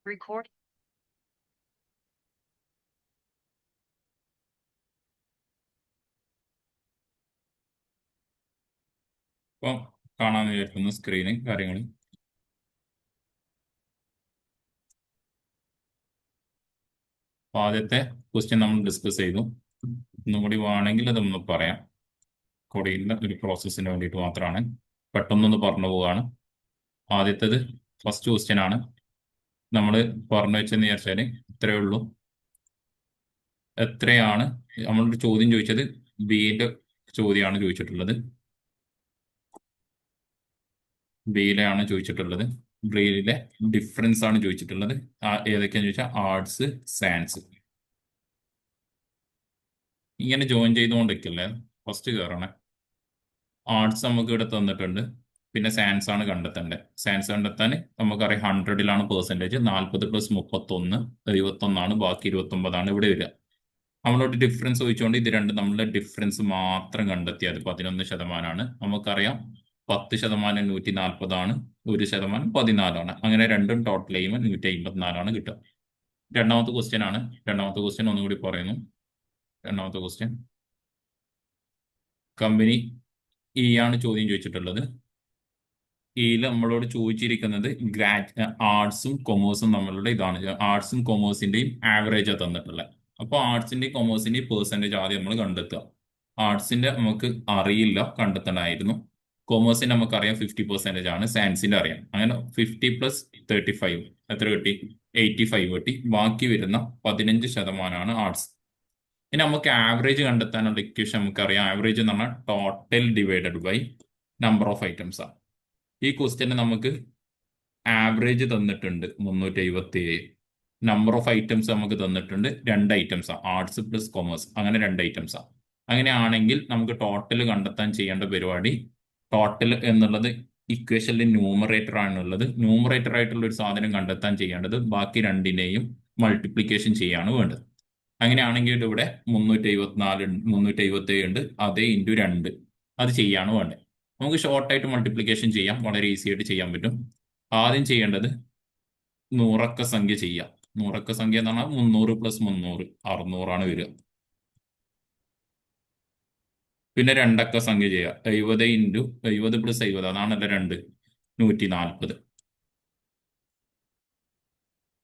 Record. ഇപ്പം കാണാൻ വിചാരിക്കുന്ന സ്ക്രീനും കാര്യങ്ങളും. ആദ്യത്തെ ക്വസ്റ്റ്യൻ നമ്മൾ ഡിസ്കസ് ചെയ്തു. ഒന്നും കൂടി വേണമെങ്കിൽ അതൊന്ന് പറയാം. കോഡിങ്ങിന്റെ ഒരു പ്രോസസ്സിന് വേണ്ടിയിട്ട് മാത്രമാണ്. പെട്ടെന്നൊന്ന് പറഞ്ഞു പോവുകയാണ്. ആദ്യത്തേത് ഫസ്റ്റ് ക്വസ്റ്റ്യൻ ആണ്. നമ്മൾ പറഞ്ഞു വെച്ചെന്ന് വിചാരിച്ചാൽ ഇത്രയേ ഉള്ളൂ. എത്രയാണ് നമ്മളൊരു ചോദ്യം ചോദിച്ചത്? ബിയുടെ ചോദ്യമാണ് ചോദിച്ചിട്ടുള്ളത്. ബിയിലാണ് ചോദിച്ചിട്ടുള്ളത്. ബിയിലെ ഡിഫറൻസ് ആണ് ചോദിച്ചിട്ടുള്ളത്. ഏതൊക്കെയാന്ന് ചോദിച്ചാൽ ആർട്സ്, സയൻസ്. ഇങ്ങനെ ജോയിൻ ചെയ്തുകൊണ്ടിരിക്കല്ലേ. ഫസ്റ്റ് കയറണേ. ആർട്സ് നമുക്ക് ഇവിടെ തന്നിട്ടുണ്ട്. പിന്നെ സയൻസ് ആണ് കണ്ടെത്തേണ്ടത്. സയൻസ് കണ്ടെത്താൻ നമുക്കറിയാം 100-ലാണ് പെർസെൻറ്റേജ്. 40 + 31 71 ബാക്കി 29 ഇവിടെ വരിക. നമ്മളോട് ഡിഫറൻസ് ചോദിച്ചുകൊണ്ട് ഇത് രണ്ടും നമ്മളുടെ ഡിഫറൻസ് മാത്രം കണ്ടെത്തിയത് 11%. നമുക്കറിയാം 10% 140, 1% 14. അങ്ങനെ രണ്ടും ടോട്ടൽ ചെയ്യുമ്പോൾ 154 കിട്ടുക. രണ്ടാമത്തെ ക്വസ്റ്റ്യൻ ആണ്. രണ്ടാമത്തെ ക്വസ്റ്റ്യൻ ഒന്നുകൂടി പറയുന്നു. രണ്ടാമത്തെ ക്വസ്റ്റ്യൻ കമ്പനി ഇ ആണ് ചോദ്യം ചോദിച്ചിട്ടുള്ളത്. ഇയിൽ നമ്മളോട് ചോദിച്ചിരിക്കുന്നത് ആർട്സും കൊമേഴ്സും നമ്മളുടെ ഇതാണ്. ആർട്സും കൊമേഴ്സിന്റെയും ആവറേജാണ് തന്നിട്ടുള്ളത്. അപ്പോൾ ആർട്സിന്റെയും കൊമേഴ്സിന്റെയും പെർസെൻറ്റേജ് ആദ്യം നമ്മൾ കണ്ടെത്തുക. ആർട്സിന്റെ നമുക്ക് അറിയില്ല, കണ്ടെത്തണമായിരുന്നു. കൊമേഴ്സിന്റെ നമുക്കറിയാം 50% ആണ്. സയൻസിന്റെ അറിയാം. അങ്ങനെ 50 + 35 എത്ര കിട്ടി? 85 കിട്ടി. ബാക്കി വരുന്ന 15% ആർട്സ്. ഇനി നമുക്ക് ആവറേജ് കണ്ടെത്താനുള്ള ഇക്വേഷൻ നമുക്കറിയാം. ആവറേജ് എന്ന് പറഞ്ഞാൽ total divided by number of items ആണ്. ഈ ക്വസ്റ്റ്യന് നമുക്ക് ആവറേജ് തന്നിട്ടുണ്ട് 377. നമ്പർ ഓഫ് ഐറ്റംസ് നമുക്ക് തന്നിട്ടുണ്ട് 2 ഐറ്റംസാണ്. Arts plus commerce. അങ്ങനെ 2 ഐറ്റംസാണ്. അങ്ങനെയാണെങ്കിൽ നമുക്ക് ടോട്ടൽ കണ്ടെത്താൻ ചെയ്യേണ്ട പരിപാടി, ടോട്ടൽ എന്നുള്ളത് ഇക്വേഷനിൽ ന്യൂമറേറ്റർ ആണുള്ളത്. ന്യൂമറേറ്റർ ആയിട്ടുള്ള ഒരു സാധനം കണ്ടെത്താൻ ചെയ്യേണ്ടത് ബാക്കി രണ്ടിനെയും മൾട്ടിപ്ലിക്കേഷൻ ചെയ്യാണ് വേണ്ടത്. അങ്ങനെയാണെങ്കിൽ ഇവിടെ 374 377 ഉണ്ട്. അതേ ഇൻറ്റു 2 അത് ചെയ്യാണ് വേണ്ടത്. നമുക്ക് ഷോർട്ടായിട്ട് മൾട്ടിപ്ലിക്കേഷൻ ചെയ്യാം. വളരെ ഈസി ആയിട്ട് ചെയ്യാൻ പറ്റും. ആദ്യം ചെയ്യേണ്ടത് നൂറക്ക സംഖ്യ ചെയ്യാം. നൂറക്ക സംഖ്യ എന്ന് പറഞ്ഞാൽ 300 + 300 600 വരിക. പിന്നെ രണ്ടക്ക സംഖ്യ ചെയ്യാം. 70 × 70 + 70 അതാണല്ലോ 2 140.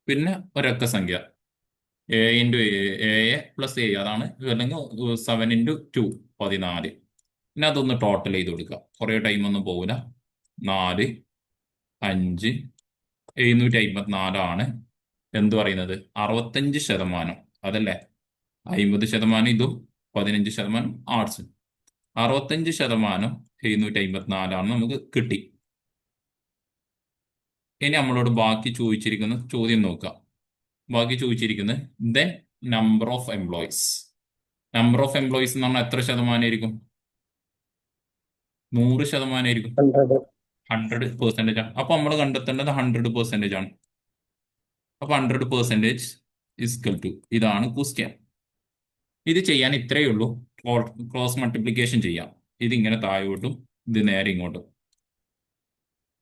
പിന്നെ ഒരക്ക സംഖ്യ A × A + A അതാണ്, അല്ലെങ്കിൽ 7 × 2 14. പിന്നെ അതൊന്ന് ടോട്ടൽ ചെയ്ത് കൊടുക്കുക. കുറേ ടൈമൊന്നും പോകില്ല. 4 5 754 എന്ത് പറയുന്നത്? 65%. അതല്ലേ? 50% ഇതും 15% ആർട്സും. 65% 754 നമുക്ക് കിട്ടി. ഇനി നമ്മളോട് ബാക്കി ചോദിച്ചിരിക്കുന്ന ചോദ്യം നോക്കാം. ബാക്കി ചോദിച്ചിരിക്കുന്നത് then number of employees. Number of employees എന്ന് പറഞ്ഞാൽ എത്ര ശതമാനമായിരിക്കും? 100% ആയിരിക്കും. 100% ആണ്. അപ്പൊ നമ്മൾ കണ്ടെത്തേണ്ടത് 100% ആണ്. അപ്പൊ 100% ഇസ്കൽ ടു ഇതാണ് ക്വസ്റ്റ്യൻ. ഇത് ചെയ്യാൻ ഇത്രയേ ഉള്ളൂ. ക്രോസ് മൾട്ടിപ്ലിക്കേഷൻ ചെയ്യാം. ഇതിങ്ങനെ താഴോട്ടും ഇത് നേരെ ഇങ്ങോട്ടും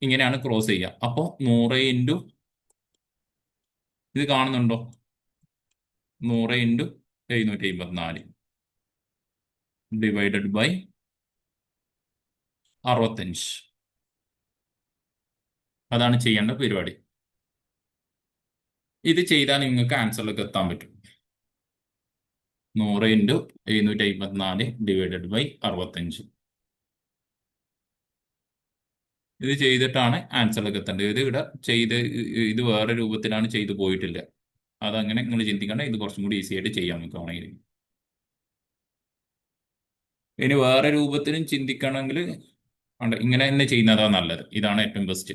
ഇങ്ങനെയാണ് ക്രോസ് ചെയ്യുക. അപ്പോൾ 100 × ഇത് കാണുന്നുണ്ടോ? 100 × 754 ഡിവൈഡഡ് ബൈ 65. അതാണ് ചെയ്യേണ്ട പരിപാടി. ഇത് ചെയ്താൽ നിങ്ങൾക്ക് ആൻസറിലേക്ക് എത്താൻ പറ്റും. 100 × 754 ഡിവൈഡഡ് ബൈ 65. ഇത് ചെയ്തിട്ടാണ് ആൻസറിലേക്ക് എത്തേണ്ടത്. ഇത് ഇവിടെ ഇത് വേറെ രൂപത്തിലാണ് ചെയ്തു പോയിട്ടില്ല. അതങ്ങനെ നിങ്ങൾ ചിന്തിക്കണ്ട. ഇത് കുറച്ചും കൂടി ഈസി ആയിട്ട് ചെയ്യാൻ നോക്കുകയാണെങ്കിൽ. ഇനി വേറെ രൂപത്തിലും ചിന്തിക്കണമെങ്കിൽ ഇങ്ങനെ തന്നെ ചെയ്യുന്നതാണ് നല്ലത്. ഇതാണ് ഏറ്റവും ബെസ്റ്റ്.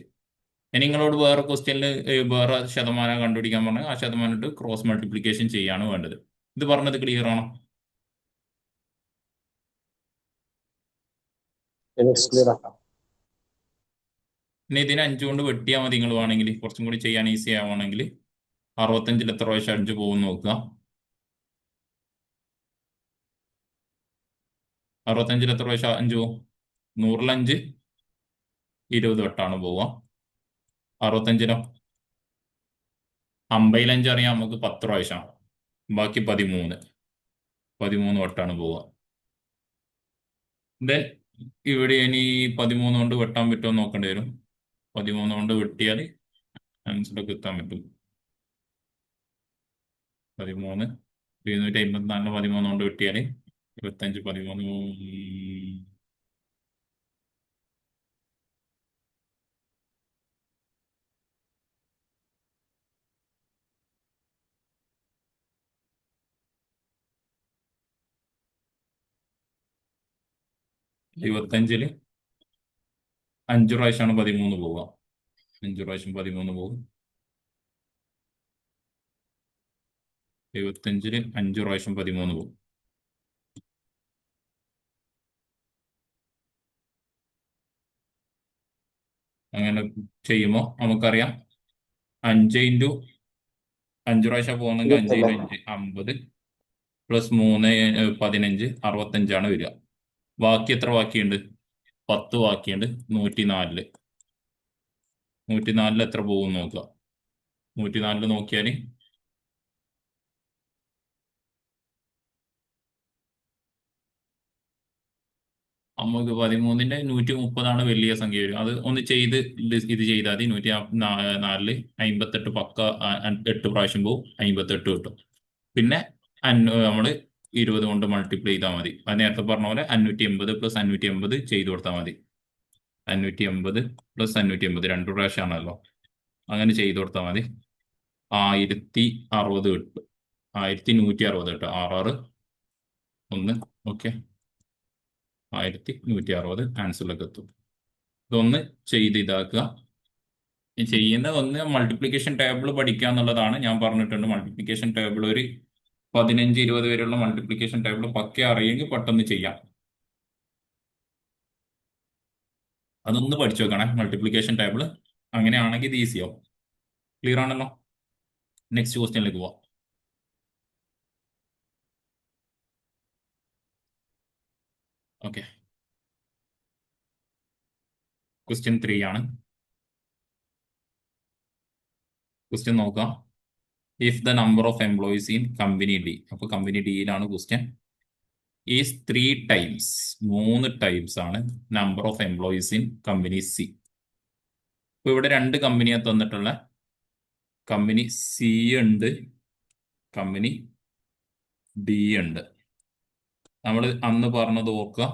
ഇനി നിങ്ങളോട് വേറെ ക്വസ്റ്റ്യനിൽ വേറെ ശതമാനം കണ്ടുപിടിക്കാൻ പറഞ്ഞാൽ ആ ശതമാനം ഇട്ട് ക്രോസ് മൾട്ടിപ്ലിക്കേഷൻ ചെയ്യാണ് വേണ്ടത്. ഇത് പറഞ്ഞത് ക്ലിയർ ആണോ? ഇനി ഇതിന് 5 കൊണ്ട് വെട്ടിയാൽ മതി. നിങ്ങൾ വേണമെങ്കിൽ കുറച്ചും കൂടി ചെയ്യാൻ ഈസി ആവുകയാണെങ്കിൽ 65 എത്ര പ്രാവശ്യം 5 പോകും നോക്കുക. 65 എത്ര പ്രാവശ്യം 5 പോകും? 100-ൽ 5 20 വട്ടാണ് പോവുക. 65-ലോ അമ്പതിലഞ്ച് അറിയാം നമുക്ക് 10 പ്രാവശ്യം. ബാക്കി 13 വട്ടാണ് പോവുക. ദെൻ ഇവിടെ ഇനി 13 കൊണ്ട് വെട്ടാൻ പറ്റുമോ നോക്കേണ്ടി വരും. 13 കൊണ്ട് വെട്ടിയാൽ ആൻസറൊക്കെ എത്താൻ പറ്റും. 13 254 13 കൊണ്ട് വെട്ടിയാൽ 25 13 25-ല് 5 പ്രാവശ്യമാണ് 13 പോവുക. 5 പ്രാവശ്യം 13 പോകും. 75-ല് 5 പ്രാവശ്യം 13 പോകും. അങ്ങനെ ചെയ്യുമ്പോൾ നമുക്കറിയാം 5 പ്രാവശ്യം പോകുന്നെങ്കിൽ 5 × 5 50 +3 15 65 വരിക. ബാക്കി എത്ര ബാക്കിയുണ്ട്? 10 ബാക്കിയുണ്ട്. 104-ല് 104-ല് എത്ര പോകും നോക്കുക. 104-ല് നോക്കിയാൽ നമുക്ക് 13-ന്റെ 130 വലിയ സംഖ്യ വരും. അത് ഒന്ന് ചെയ്ത് ഇത് ചെയ്താൽ മതി. 104-ല് 58 പക്ക 8 പ്രാവശ്യം പോകും. 58 കിട്ടും. പിന്നെ നമ്മൾ 20 കൊണ്ട് മൾട്ടിപ്ലൈ ചെയ്താൽ മതി. അത് നേരത്തെ പറഞ്ഞ പോലെ 580 + 580 ചെയ്തു കൊടുത്താൽ മതി. 580 + 580 2 പ്രാവശ്യമാണല്ലോ. അങ്ങനെ ചെയ്തു കൊടുത്താൽ മതി. 1060 കിട്ടും. 1160 കിട്ടും. 66 1 ഓക്കെ. 1160 ആൻസറിലേക്ക് എത്തും. ഇതൊന്ന് ചെയ്ത് ഇതാക്കുക. ഈ ചെയ്യുന്ന ഒന്ന് മൾട്ടിപ്ലിക്കേഷൻ ടേബിൾ പഠിക്കുക എന്നുള്ളതാണ്. ഞാൻ പറഞ്ഞിട്ടുണ്ട് മൾട്ടിപ്ലിക്കേഷൻ ടേബിൾ ഒരു 15-20 വരെയുള്ള മൾട്ടിപ്ലിക്കേഷൻ ടേബിൾ പക്ക അറിയെങ്കിൽ പെട്ടെന്ന് ചെയ്യാം. അതൊന്ന് പഠിച്ചു വെക്കണേ മൾട്ടിപ്ലിക്കേഷൻ ടേബിൾ. അങ്ങനെയാണെങ്കിൽ ഇത് ഈസി ആവും. ക്ലിയർ ആണല്ലോ. നെക്സ്റ്റ് ക്വസ്റ്റ്യനിലേക്ക് പോവാം. ഓക്കെ, ക്വസ്റ്റ്യൻ 3 ആണ്. ക്വസ്റ്റ്യൻ നോക്കാം. If the number of employees in company D, അപ്പൊ കമ്പനി ഡിയിലാണ് ക്വസ്റ്റ്യൻ, ഈസ് 3 ടൈംസ് 3 ടൈംസ് ആണ് number of employees in company C. ഇപ്പൊ ഇവിടെ 2 കമ്പനിയെ തന്നിട്ടുള്ള, കമ്പനി സി ഉണ്ട്, കമ്പനി ഡി ഉണ്ട്. നമ്മൾ അന്ന് പറഞ്ഞത് ഓർക്കുക,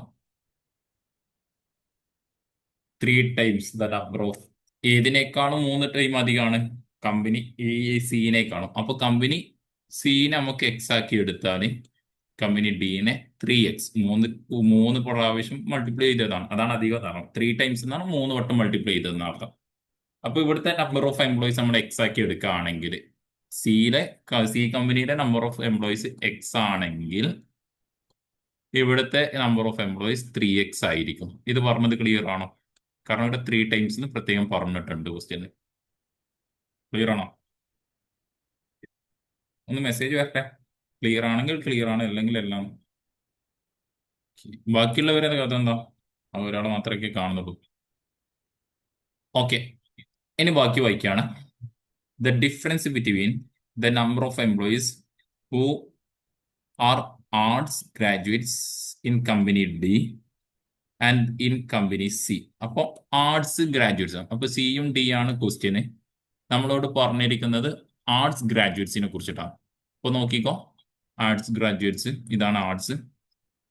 3 ടൈംസ് ദ നമ്പർ ഓഫ്, ഏതിനേക്കാളും 3 ടൈം അധികമാണ് കമ്പനി ഈ സിനേക്കാളും. അപ്പൊ കമ്പനി സീനെ നമുക്ക് എക്സ് ആക്കി എടുത്താൽ കമ്പനി ഡീനെ 3x 3 പ്രാവശ്യം മൾട്ടിപ്ലൈ ചെയ്തതാണ്. അതാണ് അധികം തരണം. 3 ടൈംസ് എന്നാണ് 3 വട്ടം മൾട്ടിപ്ലൈ ചെയ്തതെന്ന് അർത്ഥം. അപ്പൊ ഇവിടുത്തെ നമ്പർ ഓഫ് എംപ്ലോയീസ് നമ്മൾ എക്സ് ആക്കി എടുക്കുകയാണെങ്കിൽ, സി കമ്പനിയുടെ നമ്പർ ഓഫ് എംപ്ലോയീസ് എക്സ് ആണെങ്കിൽ ഇവിടുത്തെ നമ്പർ ഓഫ് എംപ്ലോയീസ് 3x ആയിരിക്കും. ഇത് പറഞ്ഞത് ക്ലിയർ ആണോ? കാരണം ഇവിടെ 3 ടൈംസ് പ്രത്യേകം പറഞ്ഞിട്ടുണ്ട് ക്വസ്റ്റ്യന്. ക്ലിയർ ആണോ? ഒന്ന് മെസ്സേജ് വരട്ടെ. ക്ലിയർ ആണെങ്കിൽ ക്ലിയർ ആണ്, അല്ലെങ്കിൽ എല്ലാം. ബാക്കിയുള്ളവരെ കഥ എന്താ? ഒരാളെ മാത്രമേ കാണുന്നുള്ളൂ. ഓക്കെ, ഇനി ബാക്കി വായിക്കുകയാണ്. The difference between the number of employees who are arts graduates in company D and in company C. അപ്പോൾ ആർട്സ് ഗ്രാജുവേറ്റ്സ് ആണ്. അപ്പൊ സിയും ഡി ആണ് ക്വസ്റ്റ്യന്. നമ്മളോട് പറഞ്ഞിരിക്കുന്നത് ആർട്സ് ഗ്രാജുവേറ്റ്സിനെ കുറിച്ചിട്ടാണ്. അപ്പൊ നോക്കിക്കോ, ആർട്സ് ഗ്രാജുവേറ്റ്സ് ഇതാണ് ആർട്സ്.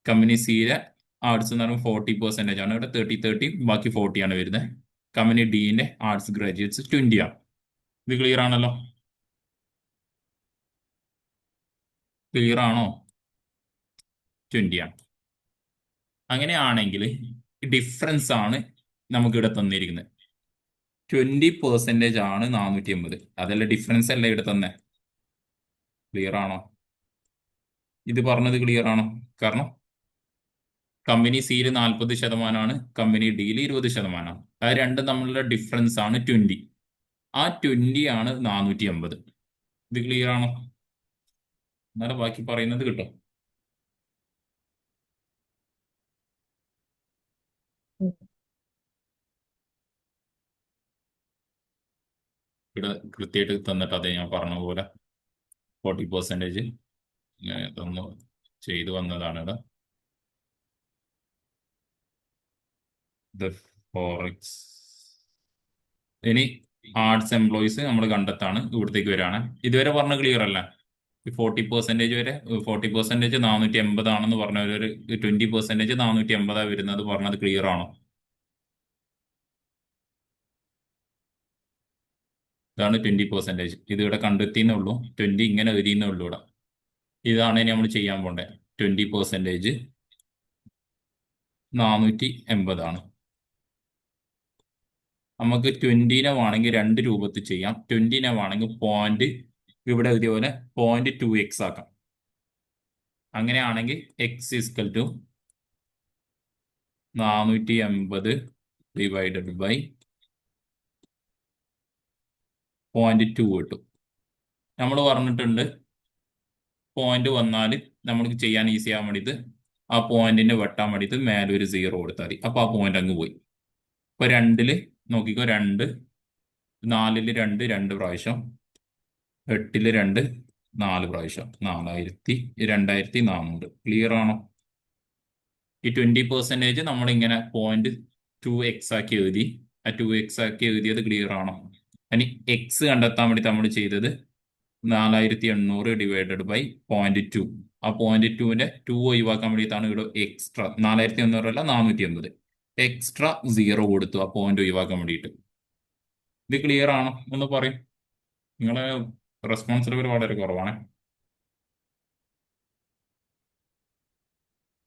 കമ്പനി സിയിലെ ആർട്സ് എന്ന് പറയുമ്പോൾ 40% ആണ്. ഇവിടെ 30 ബാക്കി 40 ആണ് വരുന്നത്. കമ്പനി ഡിന്റെ ആർട്സ് ഗ്രാജുവേറ്റ്സ് 20 ആണ്. ഇത് ക്ലിയർ ആണല്ലോ? ക്ലിയർ ആണോ? 20 ആണ്. അങ്ങനെയാണെങ്കിൽ ഡിഫറൻസ് ആണ് നമുക്കിവിടെ തന്നിരിക്കുന്നത്. 20% ആണ് 480. അതല്ല ഡിഫറൻസ് അല്ല ഇവിടെ തന്നെ. ക്ലിയർ ആണോ? ഇത് പറഞ്ഞത് ക്ലിയർ ആണോ? കാരണം കമ്പനി സിയിൽ 40%, കമ്പനി ഡിയിൽ 20%. അത് രണ്ടും തമ്മിലുള്ള ഡിഫറൻസ് ആണ് 20. ആ 20 ആണ് 480. ഇത് ക്ലിയർ ആണോ? എന്നാലും ബാക്കി പറയുന്നത് കിട്ടും. ഇവിടെ കൃത്യമായിട്ട് തന്നിട്ട് അതെ ഞാൻ പറഞ്ഞ പോലെ 40% ഇതൊന്ന് ചെയ്തു വന്നതാണ് ഇവിടെ. ഇത് ഫോറക്സ്. ഇനി ആർട്സ് എംപ്ലോയീസ് നമ്മൾ കണ്ടെത്താണ് ഇവിടത്തേക്ക് വരികയാണ്. ഇതുവരെ പറഞ്ഞ ക്ലിയർ അല്ല? ഈ 40% വരെ 40% 480 പറഞ്ഞ ഒരു 20% 480 വരുന്നത് പറഞ്ഞത് ക്ലിയർ ആണോ? ഇതാണ് 20%. ഇത് ഇവിടെ കണ്ടെത്തിയെന്നുള്ളൂ. 20 ഇങ്ങനെ എഴുതിയെന്നേ ഉള്ളൂ ഇവിടെ. ഇതാണ് ഇനി നമ്മൾ ചെയ്യാൻ പോണ്ടേ. 20% 480. നമുക്ക് 20നെ വേണമെങ്കിൽ രണ്ട് രൂപത്തിൽ ചെയ്യാം. 20നെ വേണമെങ്കിൽ പോയിന്റ് ഇവിടെ എഴുതിയ പോലെ 0.2x ആക്കാം. അങ്ങനെയാണെങ്കിൽ x equal to 480 divided by 0.2 കിട്ടും. നമ്മൾ പറഞ്ഞിട്ടുണ്ട് പോയിന്റ് വന്നാൽ നമ്മൾക്ക് ചെയ്യാൻ ഈസി ആവാൻ വേണ്ടിയിട്ട് ആ പോയിന്റിനെ വെട്ടാൻ വേണ്ടിയിട്ട് മേലെ ഒരു 0 കൊടുത്താൽ മതി. അപ്പൊ ആ പോയിന്റ് അങ്ങ് പോയി. ഇപ്പൊ രണ്ടില് നോക്കിക്കോ, 2, 4-ല് 2 രണ്ട് പ്രാവശ്യം, 8-ല് 2 4 പ്രാവശ്യം, 2400. ക്ലിയർ ആണോ? ഈ 20% നമ്മളിങ്ങനെ 0.2x ആക്കി എഴുതി. ആ 2x ആക്കി എഴുതിയത് ക്ലിയർ ആണോ? ഇനി എക്സ് കണ്ടെത്താൻ വേണ്ടി നമ്മൾ ചെയ്തത് 4800 ഡിവൈഡഡ് ബൈ 0.2. ആ 0.2ന്റെ 2 ഒഴിവാക്കാൻ വേണ്ടിയിട്ടാണ് ഇവിടെ എക്സ്ട്രാ 4800 അല്ല 480 എക്സ്ട്രാ 0 കൊടുത്തു ആ പോയിന്റ് ഒഴിവാക്കാൻ വേണ്ടിയിട്ട്. ഇത് ക്ലിയർ ആണോ എന്ന് പറയും. നിങ്ങളെ റെസ്പോൺസ് ലെവൽ വളരെ കുറവാണ്.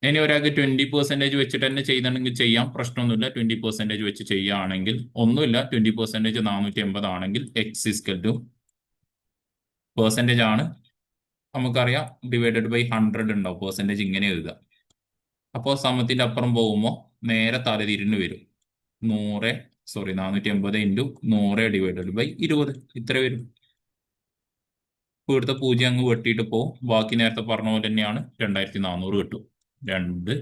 ഇനി ഒരാൾക്ക് 20% വെച്ചിട്ട് തന്നെ ചെയ്യുന്നുണ്ടെങ്കിൽ ചെയ്യാം, പ്രശ്നമൊന്നുമില്ല. 20% വെച്ച് ചെയ്യുകയാണെങ്കിൽ ഒന്നുമില്ല. 20% 480 ആണെങ്കിൽ എക്സ് ഇസ്കൽ ടു പെർസെൻറ്റേജ് ആണ് നമുക്കറിയാം, ഡിവൈഡഡ് ബൈ 100 ഉണ്ടാവും. പെർസെൻറ്റേജ് ഇങ്ങനെ എഴുതുക. അപ്പോൾ സമത്തിന്റെ അപ്പുറം പോകുമ്പോൾ നേരെ തലതിരിഞ്ഞ് വരും. 480 ഇൻറ്റു 100 ഡിവൈഡഡ് ബൈ 20 ഇത്ര വരും. ഇപ്പോൾ ഇവിടുത്തെ പൂജ്യം അങ്ങ് വെട്ടിയിട്ട് പോകും. ബാക്കി നേരത്തെ പറഞ്ഞ പോലെ തന്നെയാണ് 2400 കിട്ടും. 2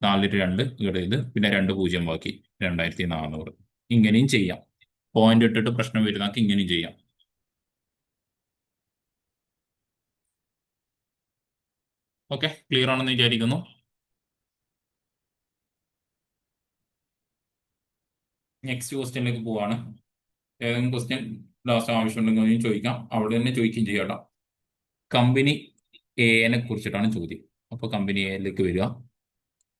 4 2 ഇവിടെ ഇത് പിന്നെ 2 പൂജ്യം ബാക്കി 2400. ഇങ്ങനെയും ചെയ്യാം. പോയിന്റ് ഇട്ടിട്ട് പ്രശ്നം വരുന്നതൊക്കെ ഇങ്ങനെയും ചെയ്യാം. ഓക്കെ, ക്ലിയർ ആണെന്ന് വിചാരിക്കുന്നു. നെക്സ്റ്റ് ക്വസ്റ്റ്യനിലേക്ക് പോവാണ്. ഏതെങ്കിലും ക്വസ്റ്റ്യൻ ലാസ്റ്റ് ആവശ്യമുണ്ടെങ്കിൽ ചോദിക്കാം. അവിടെ തന്നെ ചോദിക്കുകയും ചെയ്യാം കേട്ടോ. കമ്പനി എനെ കുറിച്ചിട്ടാണ് ചോദ്യം. അപ്പോൾ കമ്പനി എയിലേക്ക് വരിക.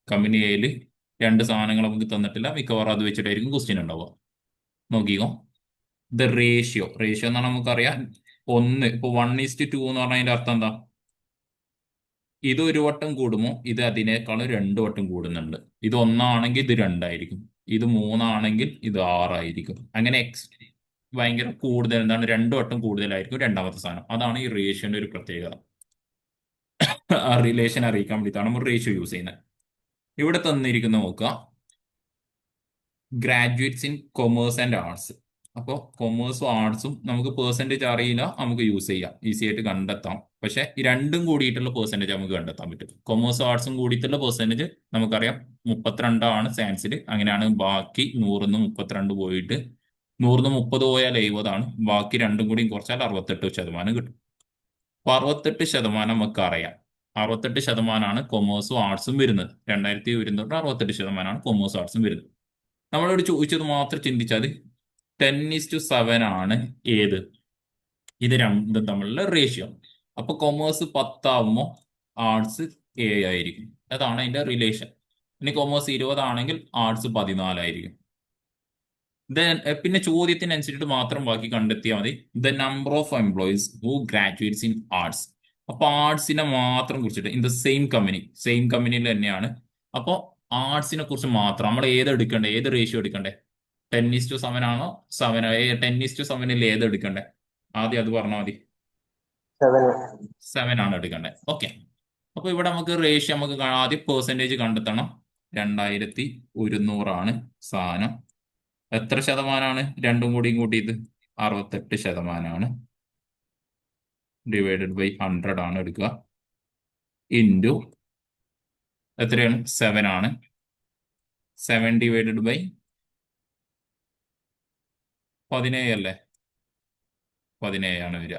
കമ്പനി എയിൽ രണ്ട് സാധനങ്ങൾ നമുക്ക് തന്നിട്ടില്ല. മിക്കവാറും അത് വെച്ചിട്ടായിരിക്കും ക്വസ്റ്റ്യൻ ഉണ്ടാവുക. നോക്കിക്കോ, ദ റേഷ്യോ. റേഷ്യോ എന്നാണ് നമുക്കറിയാം 1. ഇപ്പൊ 1:2 എന്ന് പറഞ്ഞാൽ അതിന്റെ അർത്ഥം എന്താ? ഇത് ഒരു വട്ടം കൂടുമോ ഇത് അതിനേക്കാൾ 2 വട്ടം കൂടുന്നുണ്ട്. ഇത് 1 ആണെങ്കിൽ ഇത് 2 ആയിരിക്കും. ഇത് 3 ആണെങ്കിൽ ഇത് 6 ആയിരിക്കും. അങ്ങനെ ഭയങ്കര കൂടുതൽ എന്താണ്, 2 വട്ടം കൂടുതലായിരിക്കും രണ്ടാമത്തെ സാധനം. അതാണ് ഈ റേഷ്യോന്റെ ഒരു പ്രത്യേകത. ആ റിലേഷൻ അറിയിക്കാൻ വേണ്ടിയിട്ടാണ് നമ്മൾ റേഷ്യോ യൂസ് ചെയ്യുന്നത്. ഇവിടെ തന്നിരിക്കുന്ന നോക്കുക, graduates in commerce and arts. അപ്പോൾ കൊമേഴ്സും ആർട്സും നമുക്ക് പെർസെൻറ്റേജ് അറിയില്ല, നമുക്ക് യൂസ് ചെയ്യാം, ഈസി ആയിട്ട് കണ്ടെത്താം. പക്ഷെ ഈ രണ്ടും കൂടിയിട്ടുള്ള പെർസെൻറ്റേജ് നമുക്ക് കണ്ടെത്താൻ പറ്റും. കൊമേഴ്സും ആർട്സും കൂടിയിട്ടുള്ള പെർസെൻറ്റേജ് നമുക്കറിയാം 32 സയൻസിൽ. അങ്ങനെയാണ് ബാക്കി 100-ന്ന് 32 പോയിട്ട് 100-ന്ന് 30 പോയാൽ 70 ബാക്കി രണ്ടും കൂടി കുറച്ചാൽ 68% കിട്ടും. അപ്പൊ 68% നമുക്ക് അറിയാം. 68%ആണ് കൊമേഴ്സും ആർട്സും വരുന്നത്. 2021 68%ആണ് കൊമേഴ്സും ആർട്സും വരുന്നത്. നമ്മളോട് ചോദിച്ചത് മാത്രം ചിന്തിച്ചാൽ 10:7 ആണ് ഏത്, ഇത് രണ്ടും തമ്മിലുള്ള റേഷ്യോ. അപ്പൊ കൊമേഴ്സ് 10 ആവുമ്പോൾ ആർട്സ് 7 ആയിരിക്കും. അതാണ് അതിന്റെ റിലേഷൻ. ഇനി കൊമേഴ്സ് 20 ആണെങ്കിൽ ആർട്സ് 14 ആയിരിക്കും. പിന്നെ ചോദ്യത്തിനനുസരിച്ചിട്ട് മാത്രം ബാക്കി കണ്ടെത്തിയാൽ മതി. The number of employees who graduates in arts. അപ്പൊ ആർട്സിനെ മാത്രം കുറിച്ചിട്ട് ഇൻ ദ സെയിം കമ്പനിയിൽ തന്നെയാണ്. അപ്പോൾ ആർട്സിനെ കുറിച്ച് മാത്രം നമ്മൾ ഏത് എടുക്കണ്ടേ, ഏത് റേഷ്യോ എടുക്കണ്ടേ? 10:7 ആണോ 7? 10:7 ഏത് എടുക്കണ്ടേ? ആദ്യം അത് പറഞ്ഞാൽ മതി. 7 ആണ് എടുക്കണ്ടേ. ഓക്കെ. അപ്പൊ ഇവിടെ നമുക്ക് റേഷ്യോ നമുക്ക് ആദ്യം പെർസെൻറ്റേജ് കണ്ടെത്തണം. 2100 സാധനം. എത്ര ശതമാനമാണ് രണ്ടും കൂടിയും കൂട്ടിയത്? 68%. ഡിവൈഡഡ് ബൈ 100 ആണ് എടുക്കുക. ഇൻറ്റു എത്രയാണ്? 7 ആണ്. 7 ഡിവൈഡഡ് ബൈ 17 അല്ലേ? 17 വരിക.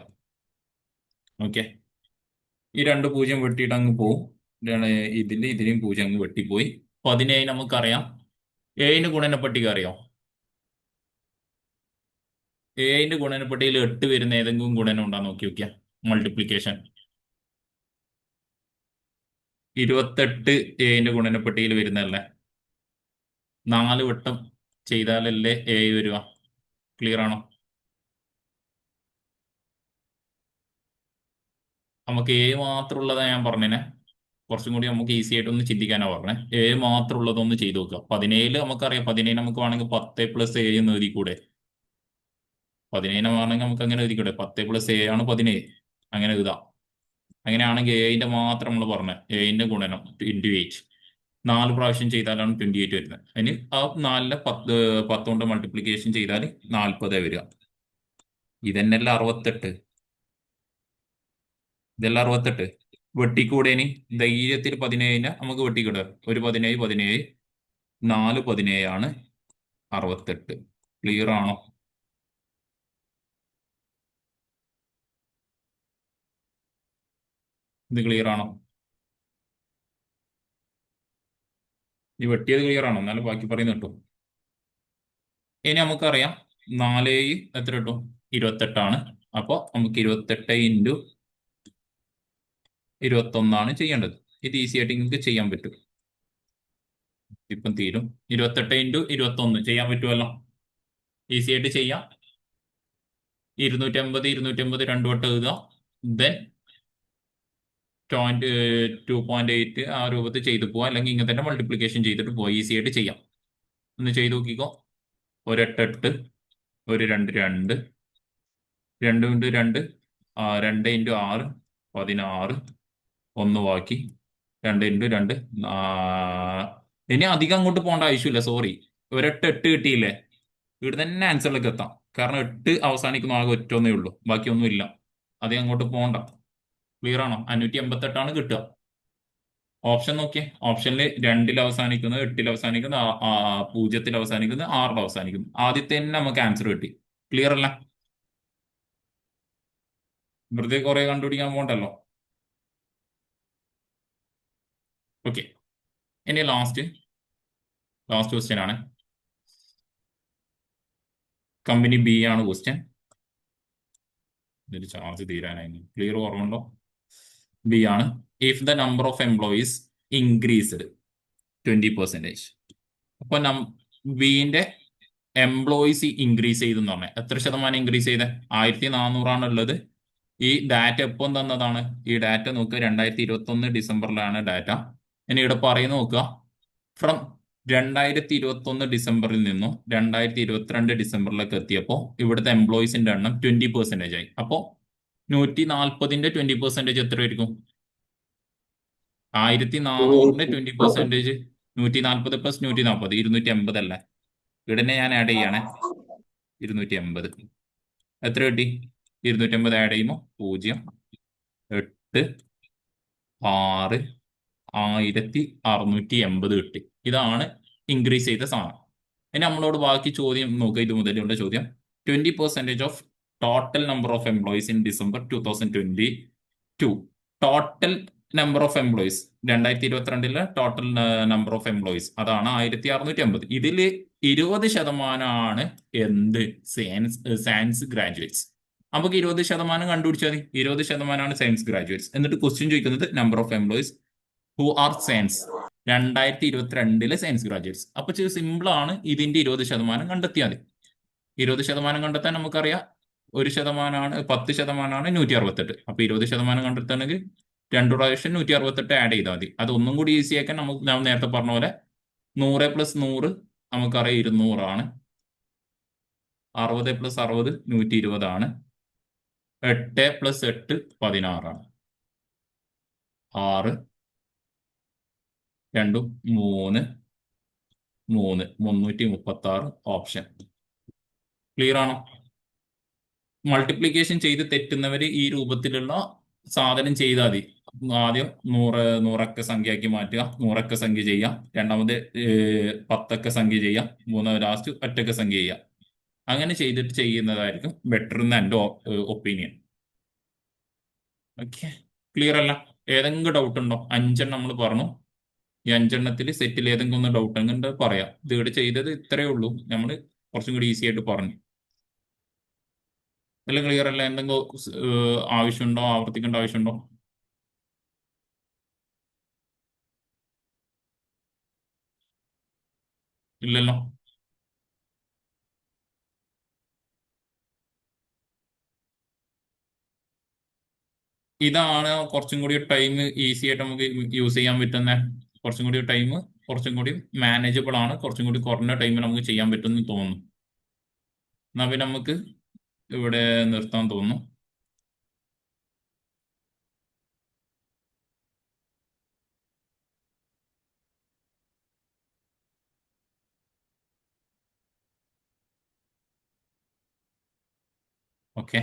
ഓക്കെ, ഈ രണ്ട് പൂജ്യം വെട്ടിയിട്ട് അങ്ങ് പോവും. ഇതിലെയും പൂജ്യം അങ്ങ് വെട്ടിപ്പോയി. 17 നമുക്കറിയാം. ഏഴിന്റെ ഗുണനപ്പട്ടിക അറിയാം. ഏഴിന്റെ ഗുണനപ്പട്ടികയിൽ 8 വരുന്ന ഏതെങ്കിലും ഗുണനം ഉണ്ടാ നോക്കി നോക്കിയാ. മൾട്ടിപ്ലിക്കേഷൻ 28 ഏഴിന്റെ ഗുണനപ്പട്ടികയിൽ വരുന്നതല്ലേ. 4 വട്ടം ചെയ്താലല്ലേ 7 വരിക. ക്ലിയർ ആണോ? നമുക്ക് 7 മാത്രമുള്ളതാ ഞാൻ പറഞ്ഞേനെ. കുറച്ചും കൂടി നമുക്ക് ഈസി ആയിട്ട് ഒന്ന് ചിന്തിക്കാനാ പറഞ്ഞേ. 7 മാത്രമുള്ളതൊന്ന് ചെയ്ത് നോക്കുക. 17 നമുക്കറിയാം. 17 നമുക്ക് വേണമെങ്കിൽ 10 പ്ലസ് 7 എന്ന് എഴുതി കൂടെ. 17 വേണമെങ്കിൽ നമുക്ക് അങ്ങനെ എഴുതി കൂടെ. 10 പ്ലസ് 7 ആണ് 17. അങ്ങനെ എഴുതാം. അങ്ങനെയാണെങ്കിൽ 7ന്റെ മാത്രം നമ്മൾ പറഞ്ഞ 7ന്റെ ഗുണനം 28. 4 പ്രാവശ്യം ചെയ്താലാണ് 28 വരുന്നത്. അതിന് ആ 4ലെ 10 കൊണ്ട് മൾട്ടിപ്ലിക്കേഷൻ ചെയ്താൽ 40 വരിക. ഇതന്നെയല്ല 68. ഇതെല്ലാം 68. വെട്ടിക്കൂടേനി ധൈര്യത്തിൽ 17 നമുക്ക് വെട്ടിക്കൂടെ. ഒരു 17 17 4 17 ആണ് 68. ക്ലിയർ ആണോ? ഇത് ക്ലിയർ ആണോ? ഈ വെട്ടിയത് ക്ലിയർ ആണോ? എന്നാലും ബാക്കി പറയുന്നത് കിട്ടും. ഇനി നമുക്കറിയാം 4 എത്ര കിട്ടും? 28 അപ്പൊ നമുക്ക് 28 ഇൻറ്റു 21 ചെയ്യേണ്ടത്. ഇത് ഈസി ആയിട്ട് നിങ്ങൾക്ക് ചെയ്യാൻ പറ്റും. ഇപ്പം തീരും. 28 ഇൻറ്റു 21 ചെയ്യാൻ പറ്റുമല്ലോ. ഈസി ആയിട്ട് ചെയ്യാം. 250 250 രണ്ടു വട്ടം എഴുതുക. ദെൻ 2.8 ആ രൂപത്തിൽ ചെയ്തു പോവാം. അല്ലെങ്കിൽ ഇങ്ങനെ തന്നെ മൾട്ടിപ്ലിക്കേഷൻ ചെയ്തിട്ട് പോവാം. ഈസി ആയിട്ട് ചെയ്യാം. ഒന്ന് ചെയ്ത് നോക്കിക്കോ. ഒരു 8 8, ഒരു 2 2, 2 ഇൻറ്റു 2 2 ഇൻറ്റു 6 16, ഒന്ന് ബാക്കി 2 ഇൻറ്റു 2 ഇനി അധികം അങ്ങോട്ട് പോകേണ്ട ആവശ്യമില്ല. സോറി, ഒരു 8 8 കിട്ടിയില്ലേ. ഇവിടെ തന്നെ ആൻസറിലേക്ക് എത്താം. കാരണം 8 അവസാനിക്കുന്ന ആകെ ഒറ്റൊന്നേ ഉള്ളൂ. ബാക്കിയൊന്നും ഇല്ല. അധികം അങ്ങോട്ട് പോകണ്ട. ക്ലിയർ ആണോ? 588 കിട്ടുക. ഓപ്ഷൻ നോക്കിയേ. ഓപ്ഷനിൽ 2ൽ അവസാനിക്കുന്നത്, 8ൽ അവസാനിക്കുന്നത്, 0ൽ അവസാനിക്കുന്നത്, 6ൽ അവസാനിക്കുന്നു. ആദ്യത്തെ തന്നെ നമുക്ക് ആൻസർ കിട്ടി. ക്ലിയർ അല്ല? വെറുതെ കുറെ കണ്ടുപിടിക്കാൻ പോകണ്ടല്ലോ. ഓക്കെ, ഇനി ലാസ്റ്റ് ക്വസ്റ്റ്യൻ ആണ്. കമ്പനി ബി ആണ് ക്വസ്റ്റ്യൻ. ഇതിൽ ചാർജ് തീരാനായി. ക്ലിയർ ഓർമ്മയുണ്ടോ? ബി ആണ്. If the number of employees increased 20%. അപ്പൊ ബിന്റെ എംപ്ലോയീസ് ഇൻക്രീസ് ചെയ്തെന്ന് പറഞ്ഞാൽ എത്ര ശതമാനം ഇൻക്രീസ് ചെയ്തത്? 1400 ഉള്ളത്. ഈ ഡാറ്റ എപ്പം തന്നതാണ്? ഈ ഡാറ്റ നോക്കുക, 2021 ഡിസംബറിലാണ് ഡാറ്റ. ഇനി ഇവിടെ പറയുന്ന നോക്കുക. ഫ്രം 2021 ഡിസംബറിൽ നിന്നും 2022 ഡിസംബറിലേക്ക് എത്തിയപ്പോൾ ഇവിടുത്തെ എംപ്ലോയീസിന്റെ എണ്ണം 20% ആയി. അപ്പോൾ 140ന്റെ 20% എത്രയായിരിക്കും? 1400ന്റെ 20%. 140 പ്ലസ് 140 280 അല്ലേ. ഇവിടെ തന്നെ ഞാൻ ആഡ് ചെയ്യണേ. 280 എത്ര കിട്ടി? 280 ആഡ് ചെയ്യുമ്പോൾ 0 8 6 1680 കിട്ടി. ഇതാണ് ഇൻക്രീസ് ചെയ്ത സാധനം. ഇനി നമ്മളോട് ബാക്കി ചോദ്യം നോക്കുക. ഇത് മുതലുള്ള ചോദ്യം 20% of total number of employees in December 2022. Total number of employees 2022 total number of employees അതാണ് 1650. ഇതിൽ 20% എന്ത്? Science graduates. നമുക്ക് 20% കണ്ടുപിടിച്ചാൽ മതി. 20% സയൻസ് ഗ്രാജുവേറ്റ്സ്. എന്നിട്ട് ക്വസ്റ്റ്യൻ ചോദിക്കുന്നത് number of employees who are science 2022 science graduates. അപ്പൊ സിമ്പിൾ ആണ്. ഇതിന്റെ 20% കണ്ടെത്തിയാൽ മതി. 20% കണ്ടെത്താൻ നമുക്കറിയാം. 1% 10% 168. അപ്പൊ 20% കണ്ടെത്തണമെങ്കിൽ 2 പ്രാവശ്യം 168 ആഡ് ചെയ്താൽ മതി. അത് ഒന്നും കൂടി ഈസി ആക്കാൻ നമുക്ക് ഞാൻ നേരത്തെ പറഞ്ഞ പോലെ 100 പ്ലസ് 100 നമുക്കറിയാം 200 60 പ്ലസ് 60 120 8 പ്ലസ് 8 16 6 2 3 336 ഓപ്ഷൻ. ക്ലിയർ ആണോ? മൾട്ടിപ്ലിക്കേഷൻ ചെയ്ത് തെറ്റുന്നവർ ഈ രൂപത്തിലുള്ള സാധനം ചെയ്താൽ മതി. ആദ്യം 100 സംഖ്യയാക്കി മാറ്റുക. 100 സംഖ്യ ചെയ്യാം. രണ്ടാമത് 10 സംഖ്യ ചെയ്യാം. മൂന്നാമത് ലാസ്റ്റ് ഒറ്റക്ക സംഖ്യ ചെയ്യാം. അങ്ങനെ ചെയ്തിട്ട് ചെയ്യുന്നതായിരിക്കും ബെറ്റർ എന്ന് എൻ്റെ ഒപ്പീനിയൻ. ഓക്കെ, ക്ലിയർ അല്ല? ഏതെങ്കിലും ഡൗട്ട് ഉണ്ടോ? അഞ്ചെണ്ണം നമ്മൾ പറഞ്ഞു. ഈ അഞ്ചെണ്ണത്തിൽ സെറ്റിൽ ഏതെങ്കിലും ഒന്ന് ഡൗട്ട് ഉണ്ടെങ്കിൽ പറയാം. ഇതിവിടെ ചെയ്തത് ഇത്രയേ ഉള്ളൂ, നമ്മൾ കുറച്ചും കൂടി ഈസി ആയിട്ട് പറഞ്ഞു. എല്ലാം ക്ലിയർ അല്ല? എന്തെങ്കിലും ആവശ്യമുണ്ടോ, ആവർത്തിക്കേണ്ട ആവശ്യമുണ്ടോ? ഇല്ലല്ലോ. ഇതാണ് കുറച്ചും കൂടി ടൈം ഈസി ആയിട്ട് നമുക്ക് യൂസ് ചെയ്യാൻ പറ്റുന്ന, കുറച്ചും കൂടി ടൈം, കുറച്ചും കൂടി മാനേജബിൾ ആണ്, കുറച്ചും കൂടി കുറഞ്ഞ ടൈമിൽ നമുക്ക് ചെയ്യാൻ പറ്റുമെന്ന് തോന്നുന്നു. എന്നാ പിന്നെ നമുക്ക് ഇവിടെ നിർത്താൻ തോന്നുന്നു. ഓക്കെ.